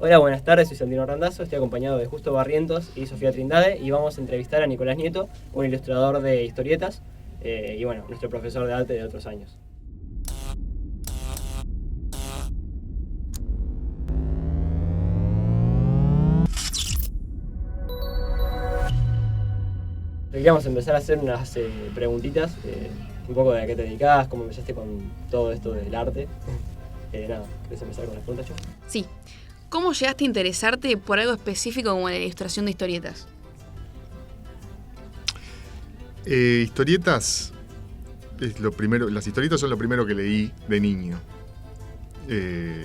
Hola, buenas tardes, soy Santino Randazzo, estoy acompañado de Justo Barrientos y Sofía Trindade y vamos a entrevistar a Nicolás Nieto, un ilustrador de historietas y bueno, nuestro profesor de arte de otros años. Queríamos empezar a hacer unas preguntitas, un poco de a qué te dedicás, cómo empezaste con todo esto del arte. ¿Querés empezar con las preguntas, yo? Sí. ¿Cómo llegaste a interesarte por algo específico como la ilustración de historietas? Historietas es lo primero. Las historietas son lo primero que leí de niño.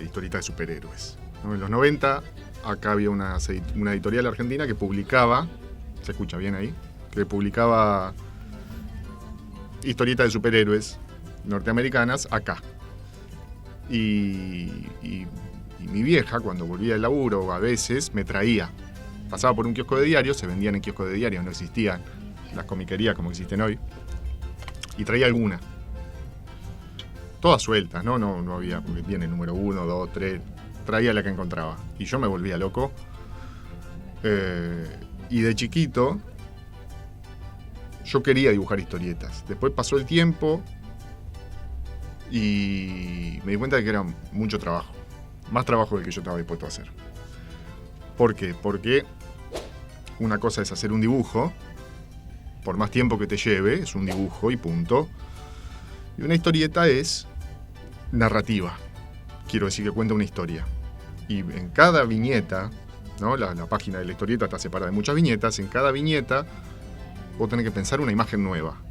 Historietas de superhéroes, ¿no? En los 90 acá había una editorial argentina que publicaba, ¿se escucha bien ahí? Que publicaba historietas de superhéroes norteamericanas acá. Y mi vieja, cuando volvía del laburo, a veces me traía. Pasaba por un kiosco de diarios, se vendían en kioscos de diarios, no existían las comiquerías como existen hoy. Y traía alguna. Todas sueltas, ¿no? No había, viene el número 1, 2, 3. Traía la que encontraba. Y yo me volvía loco. Y de chiquito, yo quería dibujar historietas. Después pasó el tiempo y me di cuenta de que era mucho trabajo. Más trabajo del que yo estaba dispuesto a hacer. ¿Por qué? Porque una cosa es hacer un dibujo, por más tiempo que te lleve, es un dibujo y punto. Y una historieta es narrativa. Quiero decir que cuenta una historia. Y en cada viñeta, ¿no? La página de la historieta está separada de muchas viñetas. En cada viñeta vos tenés que pensar una imagen nueva.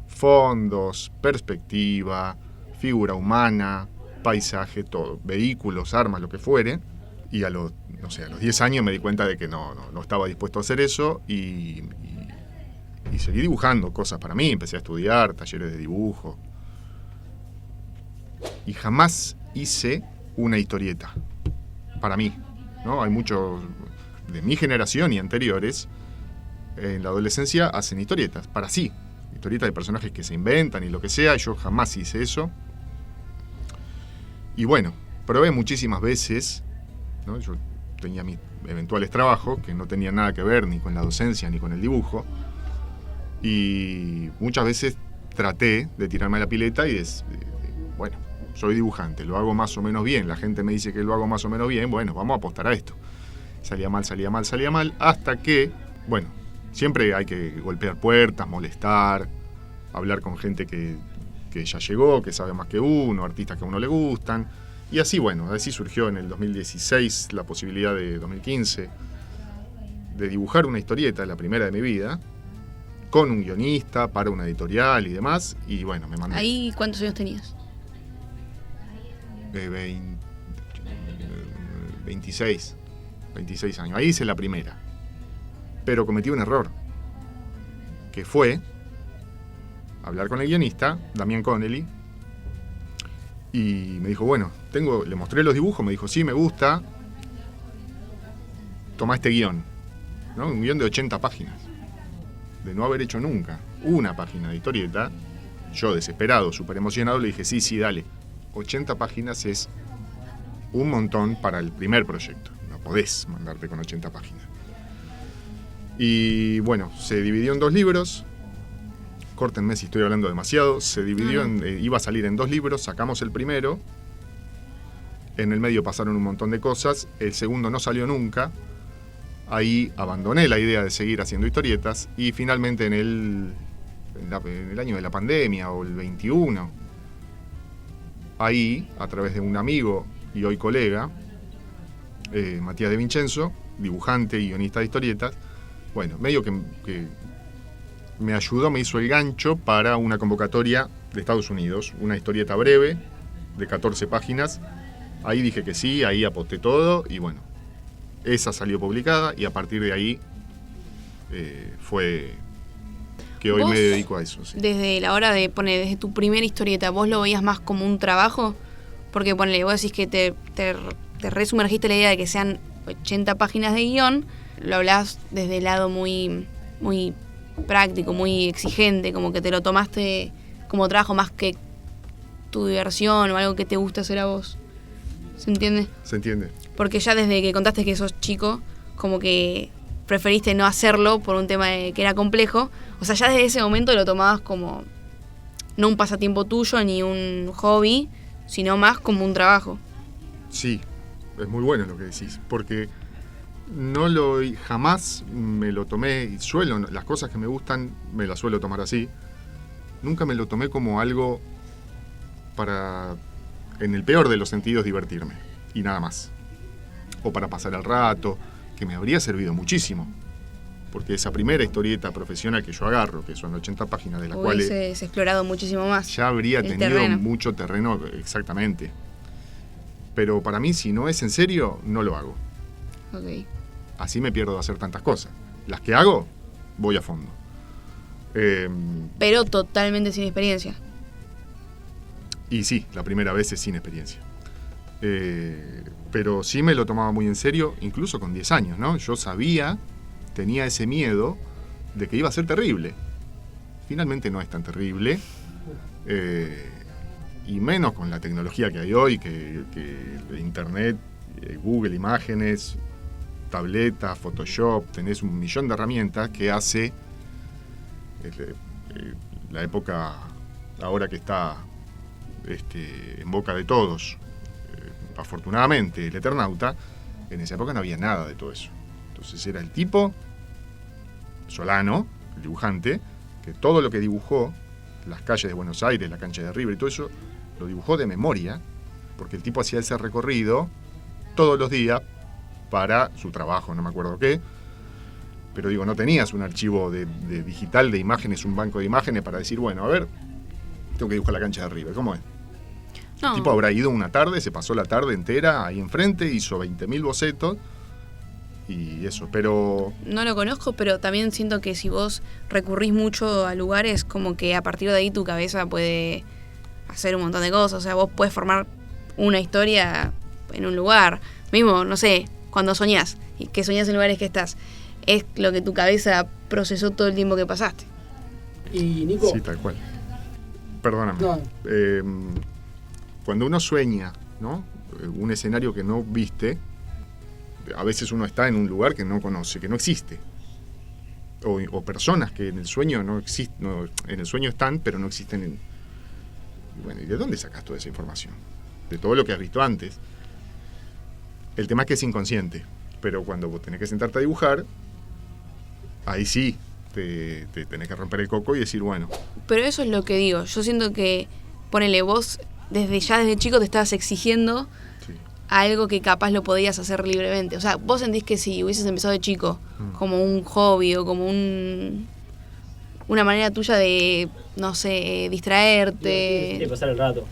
Fondos, perspectiva, figura humana, paisaje, todo. Vehículos, armas, lo que fuere. Y a los 10 años me di cuenta de que no estaba dispuesto a hacer eso y seguí dibujando cosas para mí. Empecé a estudiar, talleres de dibujo. Y jamás hice una historieta para mí, ¿no? Hay muchos de mi generación y anteriores en la adolescencia hacen historietas para sí, historietas de personajes que se inventan y lo que sea. Yo jamás hice eso. Y bueno, probé muchísimas veces, ¿no? Yo tenía mis eventuales trabajos que no tenían nada que ver ni con la docencia ni con el dibujo. Y muchas veces traté de tirarme a la pileta y bueno, soy dibujante, lo hago más o menos bien, la gente me dice que lo hago más o menos bien, bueno, vamos a apostar a esto. Salía mal, hasta que, bueno, siempre hay que golpear puertas, molestar, hablar con gente que ya llegó, que sabe más que uno, artistas que a uno le gustan. Y así, bueno, así surgió en el 2016 la posibilidad de 2015 de dibujar una historieta, la primera de mi vida, con un guionista, para una editorial y demás. Y bueno, me mandé. ¿Ahí cuántos años tenías? 26 años. Ahí hice la primera. Pero cometí un error, que fue hablar con el guionista, Damián Connelly, y me dijo, bueno, le mostré los dibujos, me dijo, sí, me gusta, toma este guión, ¿no? Un guión de 80 páginas, de no haber hecho nunca una página de historieta. Yo, desesperado, súper emocionado, le dije, sí, dale. 80 páginas es un montón para el primer proyecto. No podés mandarte con 80 páginas. Y bueno, se dividió en 2 libros. Córtenme si estoy hablando demasiado. Se dividió iba a salir en 2 libros, sacamos el primero. En el medio pasaron un montón de cosas. El segundo no salió nunca. Ahí abandoné la idea de seguir haciendo historietas. Y finalmente en el año de la pandemia, o el 21, ahí, a través de un amigo y hoy colega, Matías de Vincenzo, dibujante y guionista de historietas, bueno, medio que me ayudó, me hizo el gancho para una convocatoria de Estados Unidos, una historieta breve de 14 páginas. Ahí dije que sí, ahí aposté todo y bueno, esa salió publicada y a partir de ahí fue que hoy me dedico a eso. Sí. Desde la hora de poner, desde tu primera historieta, ¿vos lo veías más como un trabajo? Porque ponele, vos decís que te resumergiste la idea de que sean 80 páginas de guión, lo hablás desde el lado muy, muy práctico, muy exigente, como que te lo tomaste como trabajo más que tu diversión o algo que te gusta hacer a vos. ¿Se entiende? ¿Se entiende? Porque ya desde que contaste que sos chico, como que preferiste no hacerlo por un tema que era complejo. O sea, ya desde ese momento lo tomabas como no un pasatiempo tuyo ni un hobby, sino más como un trabajo. Sí, es muy bueno lo que decís, porque jamás me lo tomé, y las cosas que me gustan me las suelo tomar así. Nunca me lo tomé como algo para, en el peor de los sentidos, divertirme, y nada más. O para pasar el rato, que me habría servido muchísimo. Porque esa primera historieta profesional que yo agarro, que son 80 páginas, de las cuales Hubieses explorado muchísimo más. ya habría el tenido terreno. mucho terreno, exactamente. Pero para mí, si no es en serio, no lo hago. Ok. Así me pierdo de hacer tantas cosas. Las que hago, voy a fondo. Pero totalmente sin experiencia. Y sí, la primera vez es sin experiencia. Pero sí me lo tomaba muy en serio, incluso con 10 años, ¿no? Yo tenía ese miedo de que iba a ser terrible. Finalmente no es tan terrible. Y menos con la tecnología que hay hoy, que Internet, Google Imágenes, tabletas, Photoshop, tenés un millón de herramientas que hace la época ahora que está en boca de todos. Afortunadamente, el Eternauta, en esa época no había nada de todo eso. Entonces era el tipo, Solano, el dibujante, que todo lo que dibujó, las calles de Buenos Aires, la cancha de River y todo eso, lo dibujó de memoria, porque el tipo hacía ese recorrido todos los días para su trabajo, no me acuerdo qué. Pero digo, no tenías un archivo de digital de imágenes, un banco de imágenes para decir, bueno, a ver, tengo que dibujar la cancha de River, ¿cómo es? No. El tipo habrá ido una tarde, se pasó la tarde entera ahí enfrente, hizo 20.000 bocetos y eso, pero... No lo conozco, pero también siento que si vos recurrís mucho a lugares, como que a partir de ahí tu cabeza puede hacer un montón de cosas. O sea, vos puedes formar una historia en un lugar. Mismo, no sé, cuando soñás, y que soñás en lugares que estás, es lo que tu cabeza procesó todo el tiempo que pasaste. Y Nico, Sí, tal cual. Perdóname. No. Cuando uno sueña, ¿no? Un escenario que no viste, a veces uno está en un lugar que no conoce, que no existe. O personas que en el sueño no existen, en el sueño están, pero no existen. Y bueno, ¿y de dónde sacas toda esa información? De todo lo que has visto antes. El tema es que es inconsciente, pero cuando vos tenés que sentarte a dibujar, ahí sí te tenés que romper el coco y decir, bueno, Pero eso es lo que digo. Yo siento que, ponele, vos desde chico te estabas exigiendo sí. algo que capaz lo podías hacer libremente. O sea, vos sentís que si hubieses empezado de chico como un hobby o como una manera tuya de, no sé, distraerte. Sí, pasar el rato.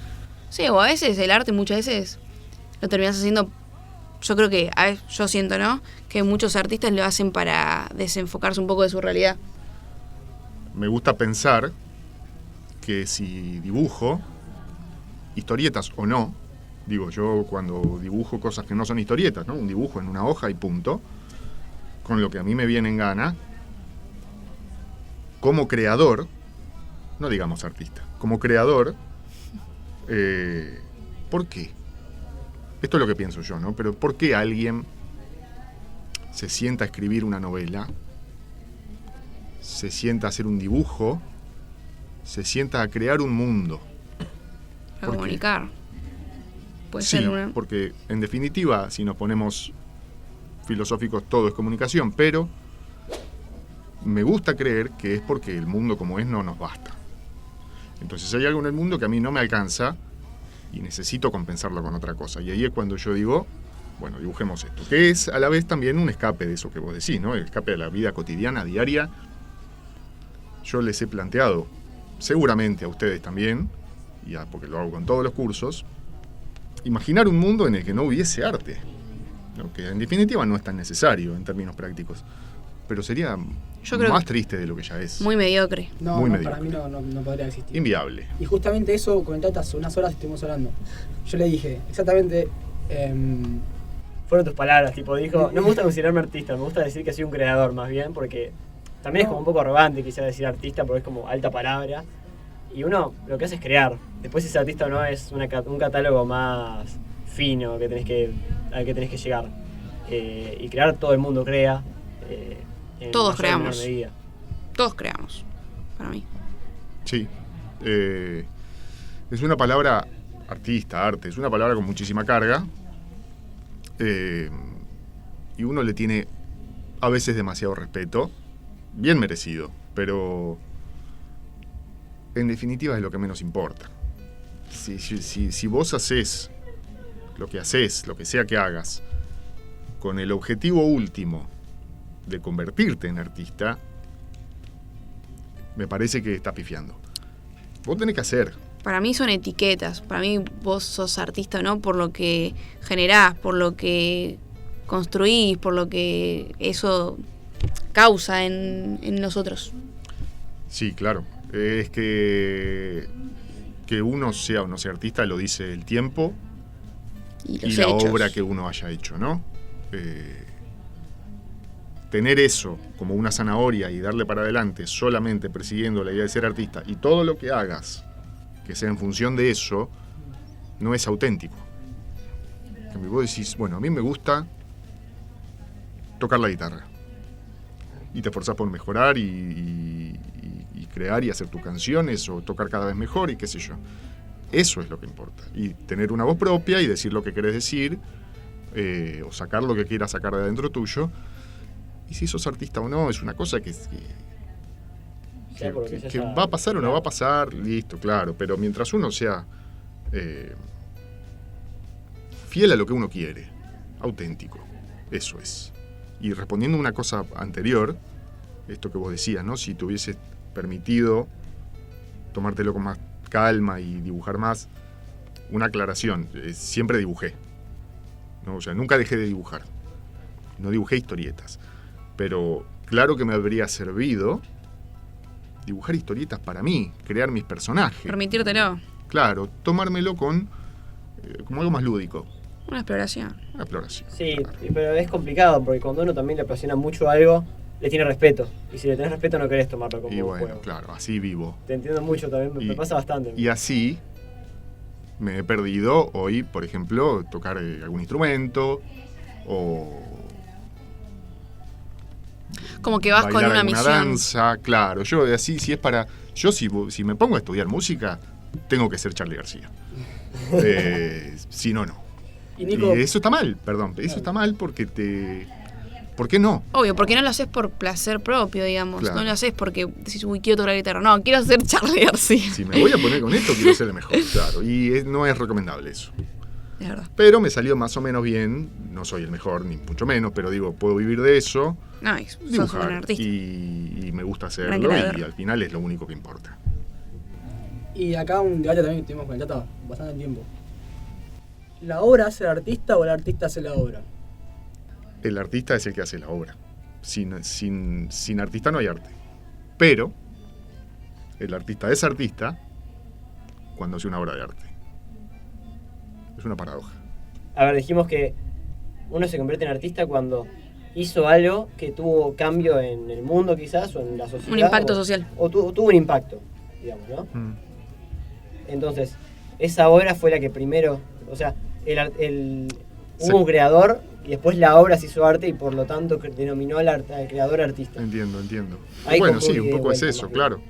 Sí, o a veces el arte muchas veces lo terminás haciendo. Yo creo que, yo siento, ¿no? Que muchos artistas lo hacen para desenfocarse un poco de su realidad. Me gusta pensar que si dibujo, historietas o no, digo yo cuando dibujo cosas que no son historietas, ¿no? Un dibujo en una hoja y punto, con lo que a mí me viene en gana, como creador, no digamos artista, como creador, ¿por qué? Esto es lo que pienso yo, ¿no? Pero ¿por qué alguien se sienta a escribir una novela, se sienta a hacer un dibujo, se sienta a crear un mundo? A ¿Por qué? comunicar. Puede Sí, ser una. porque en definitiva, si nos ponemos filosóficos, todo es comunicación, pero me gusta creer que es porque el mundo como es no nos basta. Entonces hay algo en el mundo que a mí no me alcanza y necesito compensarlo con otra cosa. Y ahí es cuando yo digo, bueno, dibujemos esto, que es a la vez también un escape de eso que vos decís, ¿no? El escape de la vida cotidiana, diaria. Yo les he planteado, seguramente a ustedes también, porque lo hago con todos los cursos, imaginar un mundo en el que no hubiese arte, ¿no? Que en definitiva no es tan necesario en términos prácticos, pero sería Yo creo más que triste de lo que ya es. muy mediocre. no, Muy no, mediocre. para mí no podría existir. Inviable. Y justamente eso comentaste hace unas horas estuvimos hablando. Yo le dije, exactamente, Fueron tus palabras, tipo, dijo, no me gusta considerarme artista, me gusta decir que soy un creador más bien, porque también es como un poco arrogante quizá decir artista, porque es como alta palabra. Y uno lo que hace es crear. Después si ese artista o no es un catálogo más fino al que tenés que llegar. Y crear, todo el mundo crea. En Todos mayor o menor creamos. medida. Todos creamos, para mí. Sí. Es una palabra, artista, arte, es una palabra con muchísima carga. Y uno le tiene a veces demasiado respeto, bien merecido, pero en definitiva es lo que menos importa. Si vos haces lo que sea que hagas, con el objetivo último de convertirte en artista, me parece que está pifiando. Vos tenés que hacer. Para mí son etiquetas. Para mí vos sos artista, ¿no? Por lo que generás, por lo que construís, por lo que eso causa en nosotros. Sí, claro. Es que uno sea o no sea artista lo dice el tiempo Y y los la hechos. obra que uno haya hecho, ¿no? Tener eso como una zanahoria y darle para adelante solamente persiguiendo la idea de ser artista y todo lo que hagas que sea en función de eso, no es auténtico. En cambio, vos decís, bueno, a mí me gusta tocar la guitarra. Y te esforzás por mejorar y crear y hacer tus canciones o tocar cada vez mejor y qué sé yo. Eso es lo que importa. Y tener una voz propia y decir lo que querés decir, o sacar lo que quieras sacar de adentro tuyo. Y si sos artista o no, es una cosa que va a pasar o no va a pasar, listo, claro. Pero mientras uno sea fiel a lo que uno quiere, auténtico, eso es. Y respondiendo a una cosa anterior, esto que vos decías, ¿no? Si te hubieses permitido tomártelo con más calma y dibujar más, una aclaración, siempre dibujé, ¿no? O sea, nunca dejé de dibujar, no dibujé historietas, pero claro que me habría servido dibujar historietas para mí, crear mis personajes. Permitírtelo. Claro, tomármelo como algo más lúdico, Una exploración. una exploración. Sí, pero es complicado porque cuando uno también le apasiona mucho algo, le tiene respeto. Y si le tenés respeto no querés tomarlo como Y un bueno, juego. claro, así vivo. Te entiendo mucho también, me pasa bastante. Y así me he perdido hoy, por ejemplo, tocar algún instrumento o Como que vas con bailar una alguna misión. danza, claro. Yo así, si es para... Yo si me pongo a estudiar música, tengo que ser Charly García. Si no, no. Y Nico, Y eso está mal, perdón. Eso está mal porque ¿por qué no? Obvio, porque no lo haces por placer propio, digamos. Claro. No lo haces porque decís, uy, quiero tocar la guitarra. No, quiero ser Charly García. Si me voy a poner con esto, quiero ser el mejor, claro. Y no es recomendable eso. Es verdad. Pero me salió más o menos bien. No soy el mejor, ni mucho menos, pero digo, puedo vivir de eso. No, sos un buen Dibujar. artista. Y me gusta Gran hacerlo creador. y al final es lo único que importa. y acá un debate también que tuvimos con el Tata bastante tiempo. ¿La obra hace el artista o el artista hace la obra? El artista es el que hace la obra. Sin artista no hay arte. Pero el artista es artista cuando hace una obra de arte. Es una paradoja. A ver, dijimos que uno se convierte en artista cuando hizo algo que tuvo cambio en el mundo quizás o en la sociedad. Un impacto o- social. O tuvo un impacto, digamos, ¿no? Entonces, esa obra fue la que primero, o sea, hubo un creador y después la obra se hizo arte y por lo tanto denominó al creador artista. Entiendo. Ahí Bueno, confundí sí, un de poco es vuelta, eso, más claro.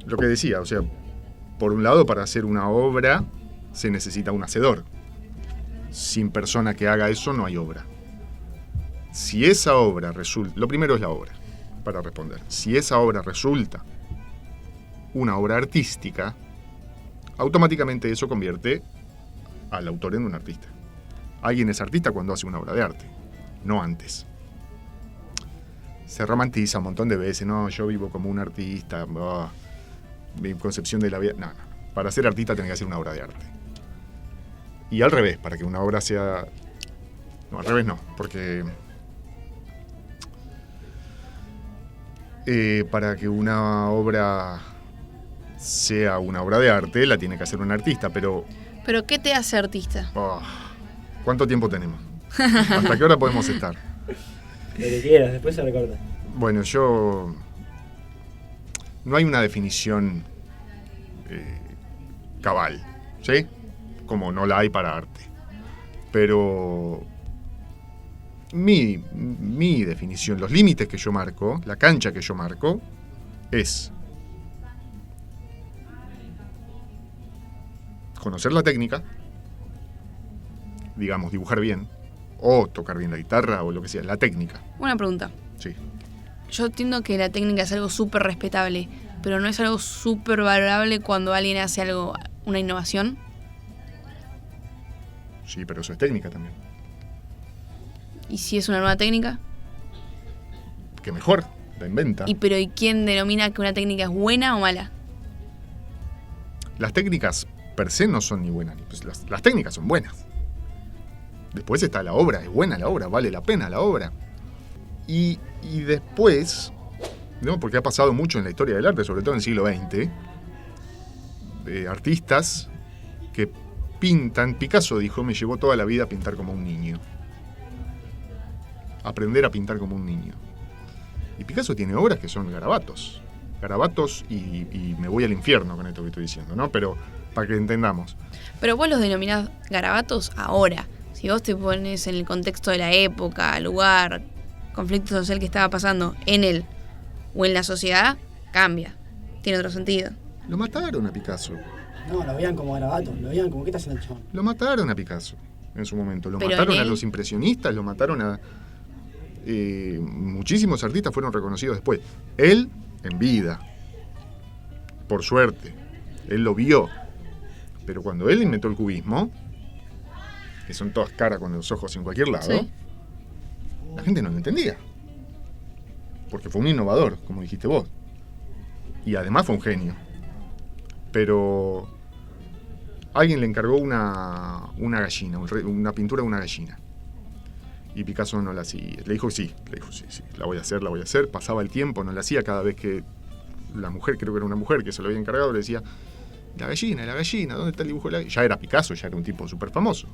Lo que decía, o sea, por un lado, para hacer una obra se necesita un hacedor. Sin persona que haga eso no hay obra. Si esa obra resulta... Lo primero es la obra, para responder. Si esa obra resulta una obra artística, automáticamente eso convierte al autor en un artista. Alguien es artista cuando hace una obra de arte, no antes. Se romantiza un montón de veces, no, yo vivo como un artista, mi concepción de la vida... No. Para ser artista tenés que hacer una obra de arte. Y al revés, para que una obra sea... No, al revés no, porque... para que una obra sea una obra de arte, la tiene que hacer un artista, pero... Pero ¿qué te hace artista? ¿Cuánto tiempo tenemos? ¿Hasta qué hora podemos estar? Lo que quieras, después se recorta. Bueno, no hay una definición cabal, ¿sí? Como no la hay para arte. Pero mi definición, los límites que yo marco, la cancha que yo marco, es conocer la técnica, digamos, dibujar bien, o tocar bien la guitarra, o lo que sea, la técnica. Una pregunta. Sí. Yo entiendo que la técnica es algo súper respetable, pero no es algo súper valorable cuando alguien hace algo, una innovación. Sí, pero eso es técnica también. ¿Y si es una nueva técnica? Que mejor, la inventa. ¿Y quién denomina que una técnica es buena o mala? Las técnicas per se no son ni buenas, pues las técnicas son buenas. Después está la obra, es buena la obra, vale la pena la obra. Y después, ¿no? Porque ha pasado mucho en la historia del arte, sobre todo en el siglo XX, de artistas que pintan. Picasso dijo, me llevó toda la vida a pintar como un niño. Aprender a pintar como un niño. Y Picasso tiene obras que son garabatos. Garabatos y me voy al infierno con esto que estoy diciendo, ¿no? Pero para que entendamos. Pero vos los denominás garabatos ahora. Si vos te pones en el contexto de la época, lugar, conflicto social que estaba pasando en él o en la sociedad, cambia. Tiene otro sentido. Lo mataron a Picasso. No, lo veían como garabato, lo veían como, ¿qué está haciendo el chabón? Lo mataron a Picasso en su momento. Lo Pero mataron en a él... los impresionistas, lo mataron a... muchísimos artistas fueron reconocidos después. Él, en vida. Por suerte. Él lo vio. Pero cuando él inventó el cubismo, que son todas caras con los ojos en cualquier lado, Sí. La gente no lo entendía. Porque fue un innovador, como dijiste vos. Y además fue un genio. Pero alguien le encargó una gallina, una pintura de una gallina. Y Picasso no la hacía. Le dijo sí, la voy a hacer. Pasaba el tiempo, no la hacía. Cada vez que la mujer, creo que era una mujer que se lo había encargado, le decía, la gallina, ¿dónde está el dibujo de la gallina? Ya era Picasso, ya era un tipo súper famoso.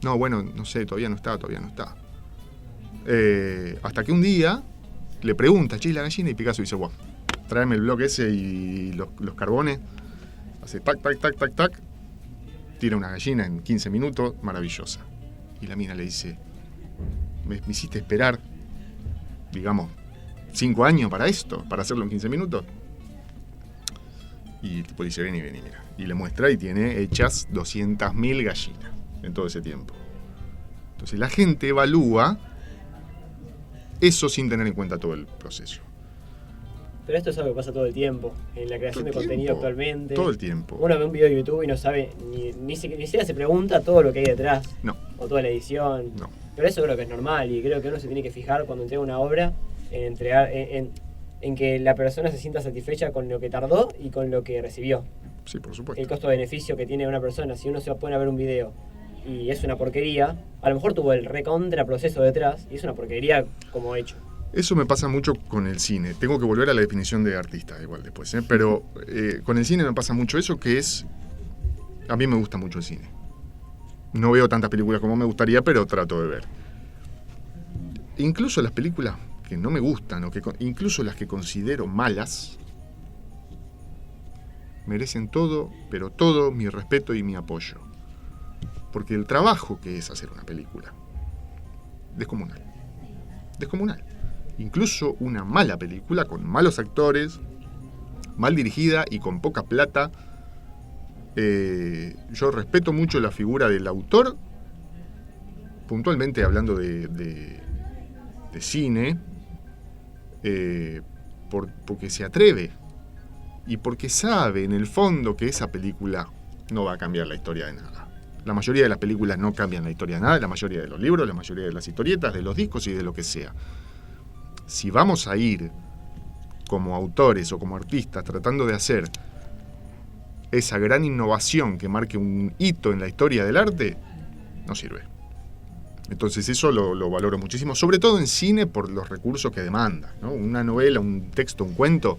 No, bueno, no sé, todavía no está. Hasta que un día le pregunta, che, la gallina, y Picasso dice, bueno, tráeme el bloque ese y los carbones. Hace tac, tira una gallina en 15 minutos, maravillosa. Y la mina le dice, me hiciste esperar, digamos, 5 años para esto, para hacerlo en 15 minutos. Y el tipo dice, vení, mira. Y le muestra y tiene hechas 200.000 gallinas en todo ese tiempo. Entonces la gente evalúa eso sin tener en cuenta todo el proceso. Pero esto es algo que pasa todo el tiempo, en la creación de contenido actualmente. Todo el tiempo. Uno ve un video de YouTube y no sabe, ni siquiera se pregunta todo lo que hay detrás. No. O toda la edición. No. Pero eso creo que es normal y creo que uno se tiene que fijar cuando entrega una obra en que la persona se sienta satisfecha con lo que tardó y con lo que recibió. Sí, por supuesto. El costo-beneficio que tiene una persona, si uno se pone a ver un video y es una porquería, a lo mejor tuvo el recontra proceso detrás y es una porquería como hecho. Eso me pasa mucho con el cine. Tengo que volver a la definición de artista igual después, ¿eh? Pero con el cine me pasa mucho eso, que es... A mí me gusta mucho el cine. No veo tantas películas como me gustaría, pero trato de ver. Incluso las películas que no me gustan, incluso las que considero malas, merecen todo, pero todo mi respeto y mi apoyo. Porque el trabajo que es hacer una película, descomunal. Incluso una mala película con malos actores, mal dirigida y con poca plata. Yo respeto mucho la figura del autor, puntualmente hablando de cine, porque se atreve y porque sabe en el fondo que esa película no va a cambiar la historia de nada. La mayoría de las películas no cambian la historia de nada, la mayoría de los libros, la mayoría de las historietas, de los discos y de lo que sea. Si vamos a ir como autores o como artistas tratando de hacer esa gran innovación que marque un hito en la historia del arte, no sirve. Entonces eso lo valoro muchísimo, sobre todo en cine por los recursos que demanda, ¿no? Una novela, un texto, un cuento.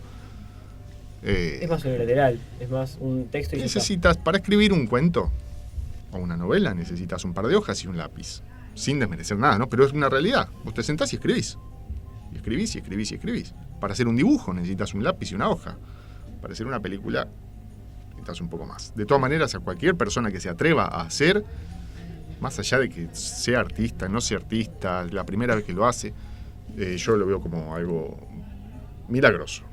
Es más unilateral, es más un texto y necesitas, para escribir un cuento o una novela, necesitas un par de hojas y un lápiz. Sin desmerecer nada, ¿no? Pero es una realidad. Vos te sentás y escribís. Y escribís. Para hacer un dibujo necesitas un lápiz y una hoja. Para hacer una película necesitas un poco más. De todas maneras, a cualquier persona que se atreva a hacer más allá de que sea artista, no sea artista, la primera vez que lo hace, yo lo veo como algo milagroso.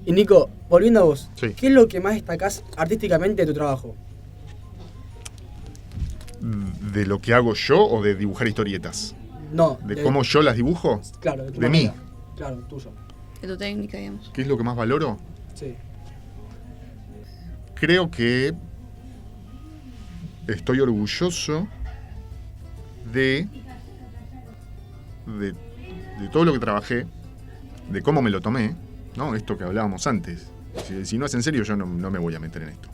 Y Nico, volviendo a vos, Sí. ¿qué es lo que más destacás artísticamente de tu trabajo? ¿De lo que hago yo o de dibujar historietas? No. ¿De cómo yo las dibujo? Claro, de tu de manera. mí. Claro, tuyo. De tu técnica, digamos. ¿Qué es lo que más valoro? Sí. Creo que estoy orgulloso de todo lo que trabajé, de cómo me lo tomé, ¿no? Esto que hablábamos antes. Si no es en serio, yo no me voy a meter en esto.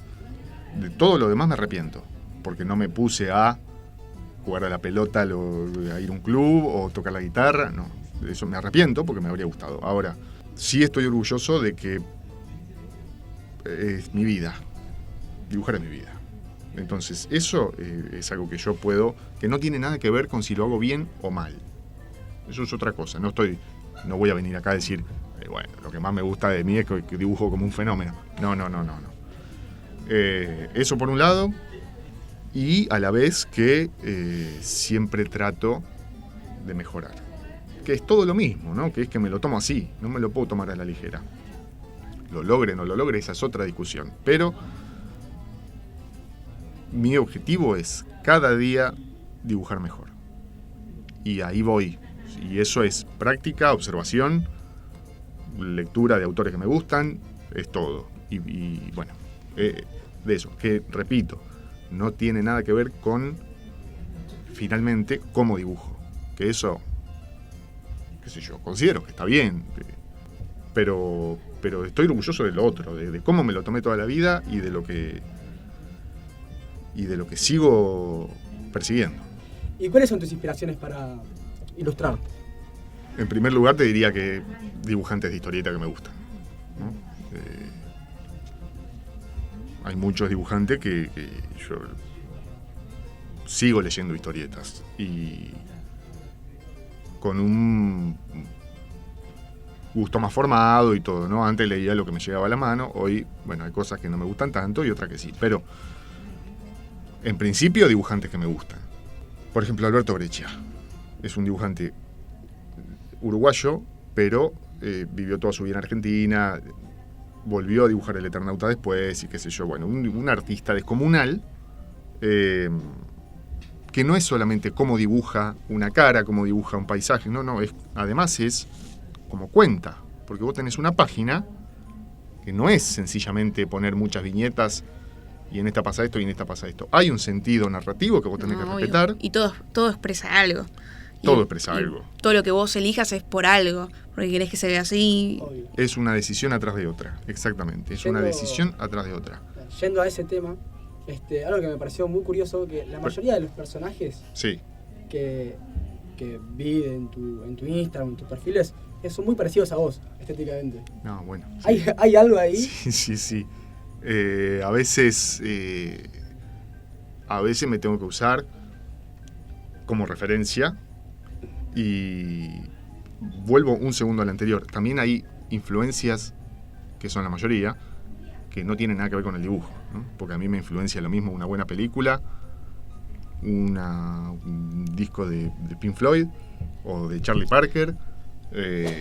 De todo lo demás me arrepiento, porque no me puse a jugar a la pelota, a ir a un club o tocar la guitarra, no. De eso me arrepiento porque me habría gustado. Ahora, sí estoy orgulloso de que es mi vida. Dibujar es mi vida. Entonces, eso es algo que yo puedo, que no tiene nada que ver con si lo hago bien o mal. Eso es otra cosa. No voy a venir acá a decir, bueno, lo que más me gusta de mí es que dibujo como un fenómeno. No. Eso por un lado, y a la vez que siempre trato de mejorar. Que es todo lo mismo, ¿no? Que es que me lo tomo así, no me lo puedo tomar a la ligera. Lo logre o no lo logre, esa es otra discusión. Pero mi objetivo es cada día dibujar mejor. Y ahí voy. Y eso es práctica, observación, lectura de autores que me gustan, es todo. Y bueno, de eso, que repito, no tiene nada que ver con finalmente cómo dibujo. Que eso, qué sé yo, considero que está bien. Pero estoy orgulloso de lo otro, de cómo me lo tomé toda la vida y de lo que sigo persiguiendo. ¿Y cuáles son tus inspiraciones para ilustrar? En primer lugar te diría que dibujantes de historieta que me gustan, ¿no? Hay muchos dibujantes que yo sigo leyendo historietas y con un gusto más formado y todo, ¿no? Antes leía lo que me llegaba a la mano, hoy, bueno, hay cosas que no me gustan tanto y otras que sí, pero en principio dibujantes que me gustan. Por ejemplo, Alberto Breccia es un dibujante uruguayo, pero vivió toda su vida en Argentina, volvió a dibujar El Eternauta después y qué sé yo, bueno, un artista descomunal que no es solamente cómo dibuja una cara, cómo dibuja un paisaje, no, además es como cuenta, porque vos tenés una página que no es sencillamente poner muchas viñetas y en esta pasa esto y en esta pasa esto. Hay un sentido narrativo que vos tenés que respetar. Y todo expresa algo. Todo expresa algo. Todo lo que vos elijas es por algo, porque querés que se vea así. Obvio. Es una decisión atrás de otra, exactamente. Es una decisión atrás de otra. Yendo a ese tema, algo que me pareció muy curioso, que la mayoría de los personajes Sí, que vi en tu Instagram, en tus perfiles, son muy parecidos a vos, estéticamente. no, bueno. Sí. ¿Hay algo ahí? Sí. A veces me tengo que usar como referencia y vuelvo un segundo al anterior. También hay influencias, que son la mayoría, que no tienen nada que ver con el dibujo, ¿no? Porque a mí me influencia lo mismo una buena película, un disco de Pink Floyd o de Charlie Parker.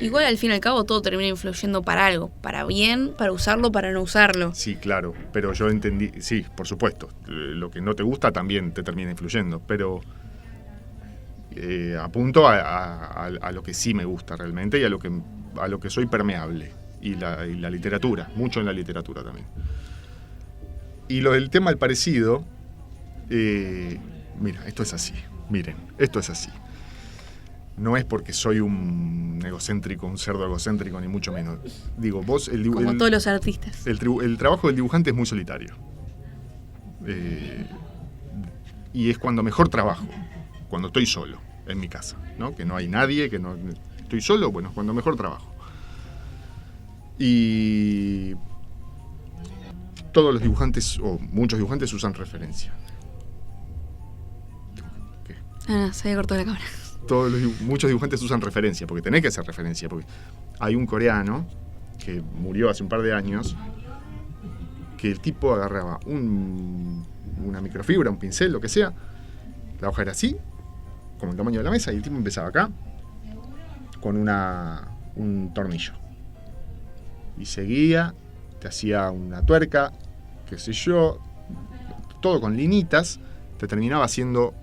Igual al fin y al cabo todo termina influyendo para algo, para bien, para usarlo, para no usarlo. Sí, claro, pero yo entendí, sí, por supuesto, lo que no te gusta también te termina influyendo, pero apunto a lo que sí me gusta realmente y a lo que soy permeable, y la literatura, mucho en la literatura también. Y lo del tema del parecido, mira, esto es así, miren, esto es así. No es porque soy un egocéntrico, un cerdo egocéntrico, ni mucho menos. Digo, vos... Como todos los artistas. El trabajo del dibujante es muy solitario. Y es cuando mejor trabajo, cuando estoy solo, en mi casa, ¿no? Que no hay nadie, que no estoy solo, bueno, es cuando mejor trabajo. Y todos los dibujantes, o muchos dibujantes, usan referencia. ¿Qué? Se había cortado la cámara. Muchos dibujantes usan referencia, porque tenés que hacer referencia, porque hay un coreano que murió hace un par de años, que el tipo agarraba una microfibra, un pincel, lo que sea, La hoja era así, como el tamaño de la mesa, y el tipo empezaba acá, con un tornillo. Y seguía, te hacía una tuerca, qué sé yo, todo con linitas, te terminaba haciendo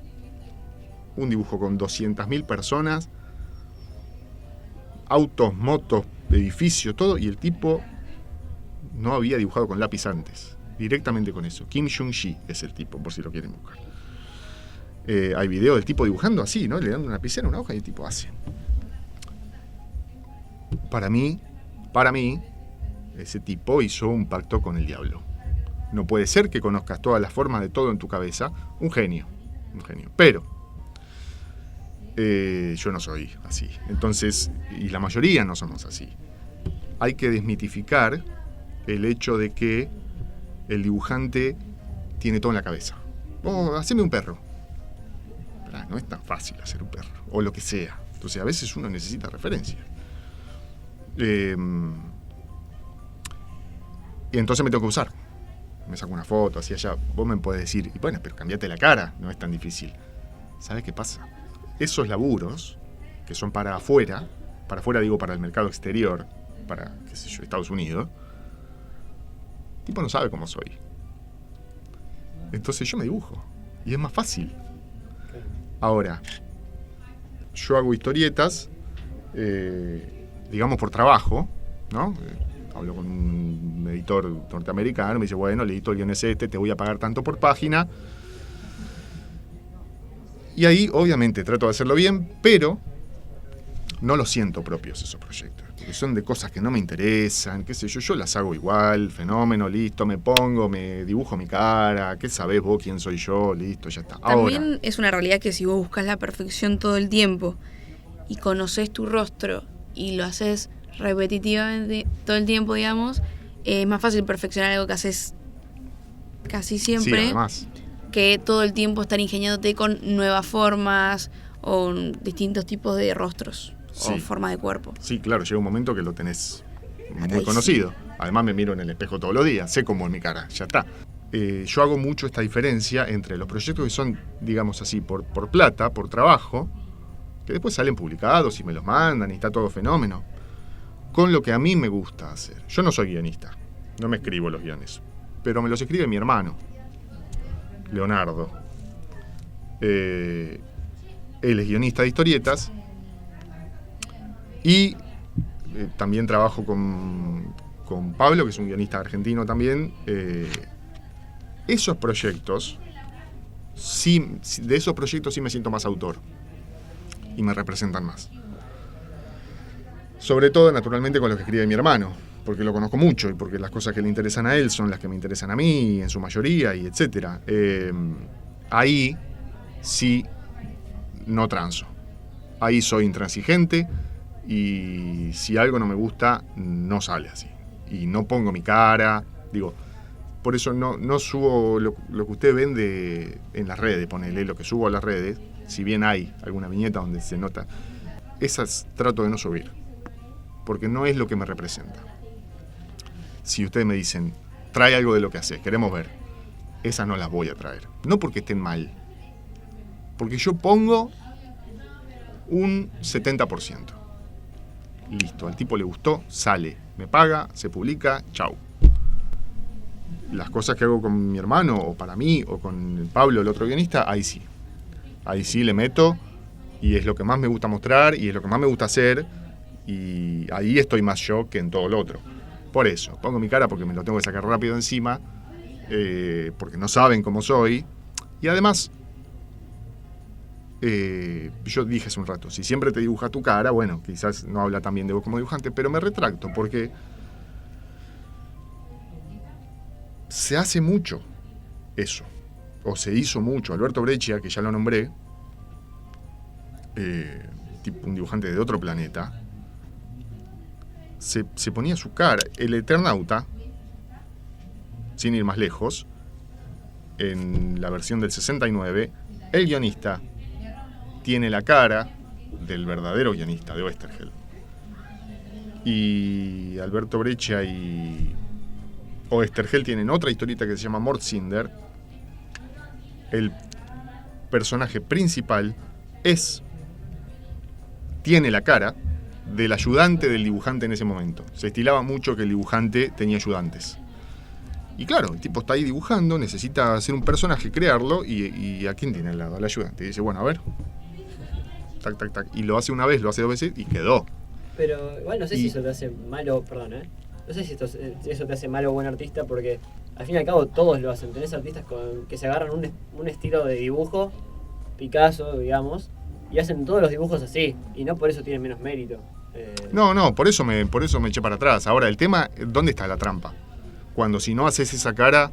un dibujo con 200.000 personas, autos, motos, edificios, todo, y el tipo no había dibujado con lápiz antes, directamente con eso. Kim Jung-ji es el tipo, por si lo quieren buscar. Hay video del tipo dibujando así, ¿no? Le dan una lapicera, una hoja y el tipo hace. Para mí, ese tipo hizo un pacto con el diablo. No puede ser que conozcas todas las formas de todo en tu cabeza. Un genio. Pero yo no soy así. Entonces, y la mayoría no somos así. Hay que desmitificar el hecho de que el dibujante tiene todo en la cabeza. Haceme un perro. No es tan fácil hacer un perro, o lo que sea. Entonces a veces uno necesita referencia. Y entonces me tengo que usar. Me saco una foto, así allá. Vos me podés decir, y bueno, pero cambiate la cara, no es tan difícil. ¿Sabés qué pasa? Esos laburos, que son para afuera digo para el mercado exterior, para, qué sé yo, Estados Unidos, el tipo no sabe cómo soy. Entonces yo me dibujo, y es más fácil. Ahora, yo hago historietas, digamos por trabajo, ¿no? Hablo con un editor norteamericano, me dice, bueno, el editor guion es te voy a pagar tanto por página. Y ahí, obviamente, trato de hacerlo bien, pero no los siento propios esos proyectos. Porque son de cosas que no me interesan, qué sé yo las hago igual, fenómeno, listo, me pongo, me dibujo mi cara, ¿qué sabés vos quién soy yo? Listo, ya está. También Ahora, es una realidad que si vos buscas la perfección todo el tiempo y conoces tu rostro y lo haces repetitivamente todo el tiempo, digamos, es más fácil perfeccionar algo que haces casi siempre, sí, además, que todo el tiempo estar ingeniándote con nuevas formas o distintos tipos de rostros sí, o forma de cuerpo. Sí, claro, llega un momento que lo tenés muy Atadísimo. conocido. Además me miro en el espejo todos los días, sé cómo es mi cara, ya está. Yo hago mucho esta diferencia entre los proyectos que son, digamos así, por plata, por trabajo, que después salen publicados y me los mandan y está todo fenómeno, con lo que a mí me gusta hacer. Yo no soy guionista, no me escribo los guiones, pero me los escribe mi hermano, Leonardo. Él es guionista de historietas y también trabajo con Pablo, que es un guionista argentino también. Esos proyectos, sí, de esos proyectos sí me siento más autor y me representan más. Sobre todo, naturalmente, con los que escribe mi hermano, porque lo conozco mucho y porque las cosas que le interesan a él son las que me interesan a mí, en su mayoría, y etcétera. Ahí sí no transo. Ahí soy intransigente y si algo no me gusta, no sale así. Y no pongo mi cara, digo, por eso no subo lo que ustedes ven en las redes, ponele lo que subo a las redes, si bien hay alguna viñeta donde se nota, esas trato de no subir, porque no es lo que me representa. Si ustedes me dicen, trae algo de lo que haces, queremos ver, esas no las voy a traer. No porque estén mal, porque yo pongo un 70%. Listo, al tipo le gustó, sale, me paga, se publica, chau. Las cosas que hago con mi hermano, o para mí, o con Pablo, el otro guionista, ahí sí. Ahí sí le meto, y es lo que más me gusta mostrar, y es lo que más me gusta hacer, y ahí estoy más yo que en todo lo otro. Por eso, pongo mi cara porque me lo tengo que sacar rápido encima, porque no saben cómo soy, y además, yo dije hace un rato, si siempre te dibuja tu cara, bueno, quizás no habla tan bien de vos como dibujante, pero me retracto, porque se hace mucho eso, o se hizo mucho. Alberto Breccia, que ya lo nombré, tipo un dibujante de otro planeta, se ponía su cara. El Eternauta, sin ir más lejos, en la versión del 69, el guionista tiene la cara del verdadero guionista, de Oesterheld. Y Alberto Breccia y Oesterheld tienen otra historieta que se llama Mordcinder. El personaje principal tiene la cara del ayudante del dibujante en ese momento. Se estilaba mucho que el dibujante tenía ayudantes. Y claro, el tipo está ahí dibujando, necesita hacer un personaje, crearlo, y ¿a quién tiene al lado? Al ayudante. Y dice, bueno, a ver. Tac, tac, tac. Y lo hace una vez, lo hace 2 veces y quedó. Pero igual no sé si eso te hace malo, perdón, no sé si eso te hace malo o buen artista, porque al fin y al cabo todos lo hacen. Tenés artistas que se agarran un estilo de dibujo, Picasso, digamos, y hacen todos los dibujos así, y no por eso tienen menos mérito. No, por eso me eché para atrás. Ahora, el tema, ¿dónde está la trampa? Cuando si no haces esa cara,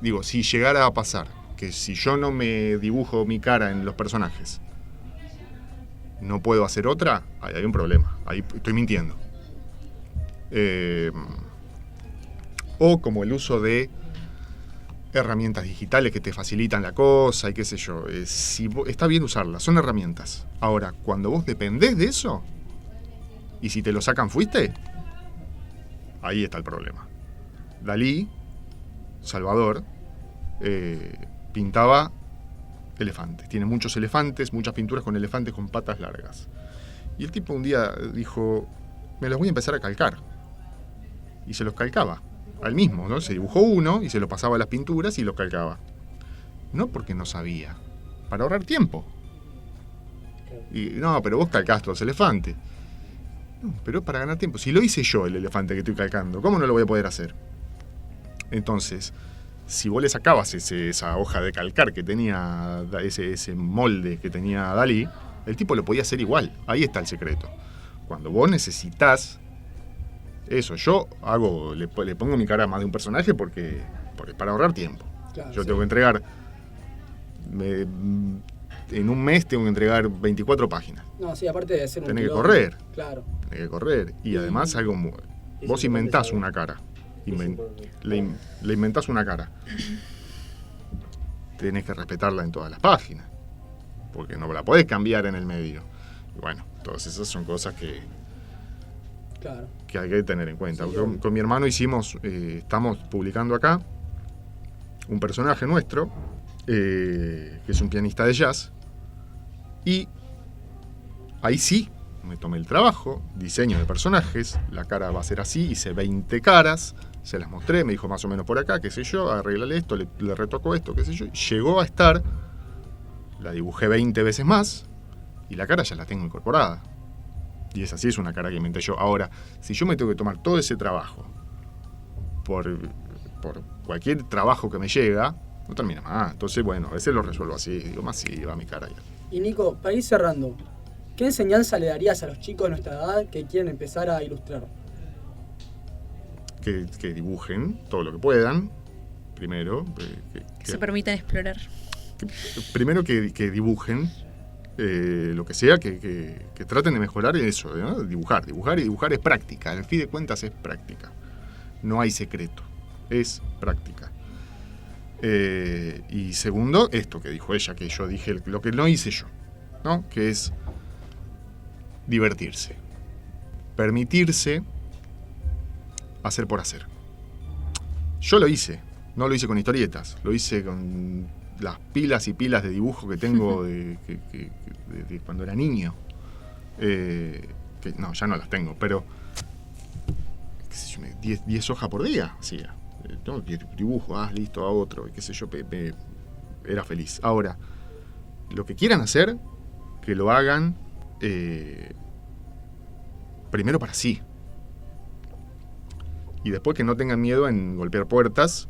digo, si llegara a pasar, que si yo no me dibujo mi cara en los personajes, no puedo hacer otra, ahí hay un problema, ahí estoy mintiendo. O como el uso de herramientas digitales que te facilitan la cosa y qué sé yo. Está bien usarlas, son herramientas. Ahora, cuando vos dependés de eso, y si te lo sacan fuiste, ahí está el problema. Dalí, Salvador, pintaba elefantes. Tiene muchos elefantes, muchas pinturas con elefantes con patas largas. Y el tipo un día dijo, me los voy a empezar a calcar. Y se los calcaba al mismo, ¿no? Se dibujó uno y se lo pasaba a las pinturas y los calcaba. No porque no sabía, para ahorrar tiempo. Y no, pero vos calcás los elefantes. No, pero es para ganar tiempo. Si lo hice yo, el elefante que estoy calcando, ¿cómo no lo voy a poder hacer? Entonces, si vos le sacabas esa hoja de calcar que tenía, ese molde que tenía Dalí, el tipo lo podía hacer igual. Ahí está el secreto. Cuando vos necesitas eso, yo le pongo mi cara a más de un personaje porque para ahorrar tiempo. Claro, yo tengo que entregar, en un mes tengo que entregar 24 páginas. No, sí, aparte de ser un Tenés que correr. Claro. Tenés que correr. Y además vos inventás una cara. Le inventás una cara. Tenés que respetarla en todas las páginas, porque no la podés cambiar en el medio. Y bueno, todas esas son cosas que hay que tener en cuenta. Sí, con mi hermano estamos publicando acá un personaje nuestro, que es un pianista de jazz, y ahí sí me tomé el trabajo, diseño de personajes, la cara va a ser así, hice 20 caras, se las mostré, me dijo más o menos por acá, qué sé yo, arreglale esto, le retoco esto, qué sé yo, llegó a estar, la dibujé 20 veces más, y la cara ya la tengo incorporada. Y esa sí es una cara que inventé yo. Ahora, si yo me tengo que tomar todo ese trabajo por cualquier trabajo que me llega, no termina más. Entonces, bueno, a veces lo resuelvo así, digo, más sí, va mi cara ya. Y Nico, para ir cerrando, ¿qué enseñanza le darías a los chicos de nuestra edad que quieren empezar a ilustrar? Que dibujen todo lo que puedan, primero. Que se permitan explorar. Primero que dibujen lo que sea, que traten de mejorar eso, ¿no? Dibujar es práctica, al fin de cuentas es práctica. No hay secreto, es práctica. Y segundo, esto que dijo ella, que yo dije, lo que no hice yo, ¿no? Que es divertirse, permitirse hacer por hacer. Yo lo hice, no lo hice con historietas, lo hice con las pilas y pilas de dibujo que tengo de cuando era niño. No, ya no las tengo, pero qué sé yo, 10 hojas por día hacía. Dibujo, listo, a otro, qué sé yo, era feliz. Ahora, lo que quieran hacer, que lo hagan primero para sí. Y después que no tengan miedo en golpear puertas,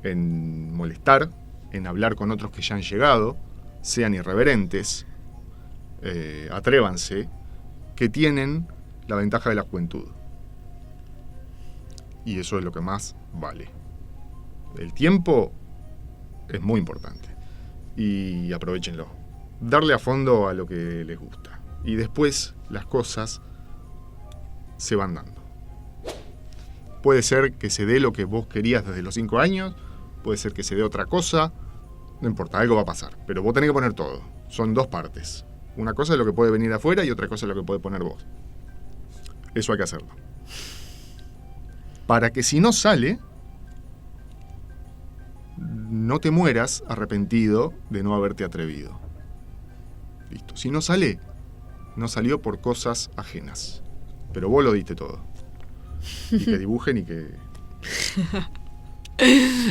en molestar, en hablar con otros que ya han llegado, sean irreverentes, atrévanse, que tienen la ventaja de la juventud. Y eso es lo que más vale. El tiempo es muy importante. Y aprovéchenlo. Darle a fondo a lo que les gusta. Y después las cosas se van dando. Puede ser que se dé lo que vos querías desde los 5 años, puede ser que se dé otra cosa, no importa, algo va a pasar. Pero vos tenés que poner todo. Son dos partes. Una cosa es lo que puede venir afuera y otra cosa es lo que puede poner vos. Eso hay que hacerlo. Para que si no sale, no te mueras arrepentido de no haberte atrevido. proyecto. Si no sale, no salió por cosas ajenas. Pero vos lo diste todo. Y que dibujen y que...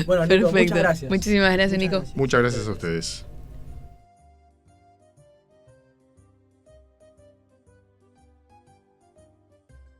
Bueno, Nico, Perfecto. muchas gracias. Muchísimas gracias, Nico. Muchas gracias a ustedes.